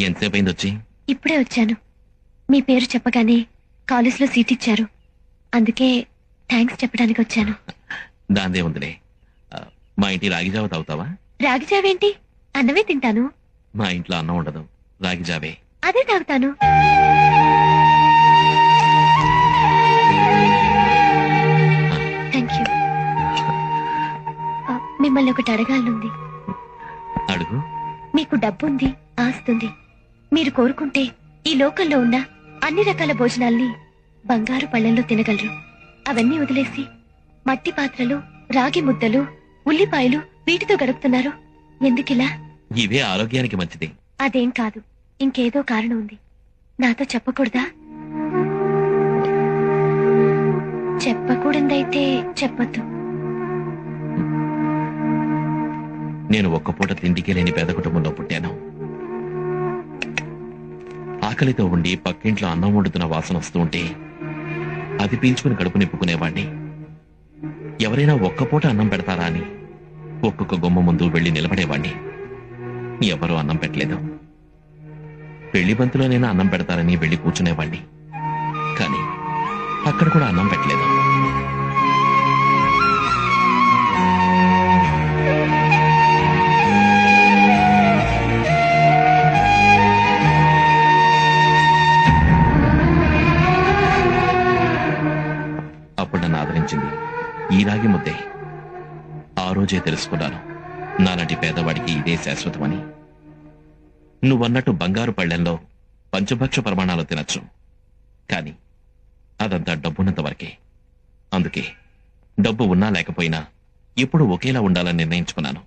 ఎంతసేపు అయింది వచ్చి? ఇప్పుడే వచ్చాను. మీ పేరు చెప్పగానే కాలేజీలో సీట్ ఇచ్చారు, అందుకే థ్యాంక్స్ చెప్పడానికి వచ్చాను. దాందే ఉందిలే. మా ఇంటి రాగి జావ తాగుతావా? రాగి జావేంటి? అన్నమే తింటాను. మా ఇంట్లో అన్నం ఉండదు, రాగి జావే. అదే తాగుతాను. Thank you. మిమ్మల్ని ఒకటి అడగాలనుంది. అడుగు. మీకు డబ్బుంది, ఆస్తుంది. మీరు కోరుకుంటే ఈ లోకంలో ఉన్న అన్ని రకాల భోజనాల్ని బంగారు పళ్ళెంలో తినగలరు. అవన్నీ వదిలేసి మట్టి పాత్రలు, రాగి ముద్దలు, ఉల్లిపాయలు వీటితో గడుపుతున్నారు. ఎందుకిలా? ఇవే ఆరోగ్యానికి మంచిది. అదేం కాదు, ఇంకేదో కారణం ఉంది. నాతో చెప్పకూడదా? చెప్పకూడదైతే చెప్పొద్దు. నేను ఒక్క పూట తిండికి లేని పేద కుటుంబంలో పుట్టాను. ఆకలితో ఉండి పక్కింట్లో అన్నం వండుతున్న వాసన వస్తూ ఉంటే అది పీల్చుకుని కడుపు నింపుకునేవాణ్ణి. ఎవరైనా ఒక్క పూట అన్నం పెడతారా అని ఒక్కొక్క గుమ్మ ముందు వెళ్లి నిలబడేవాణ్ణి. ఎవరూ అన్నం పెట్టలేదు. పెళ్లి బంతిలోనైనా అన్నం పెడతారని వెళ్లి కూర్చునేవాణ్ణి. కానీ అక్కడ కూడా అన్నం పెట్టలేదు. అప్పుడు నన్ను ఆదరించింది ఈ రాగి ముద్దే. ఆ రోజే తెలుసుకున్నాను నాలాంటి పేదవాడికి ఇదే శాశ్వతమని. నువ్వన్నట్టు బంగారు పళ్ళెంలో పంచభక్ష ప్రమాణాలు తినచ్చు, కానీ అదంతా డబ్బున్నంత వరకే. అందుకే డబ్బు ఉన్నా లేకపోయినా ఎప్పుడు ఒకేలా ఉండాలని నిర్ణయించుకున్నాను.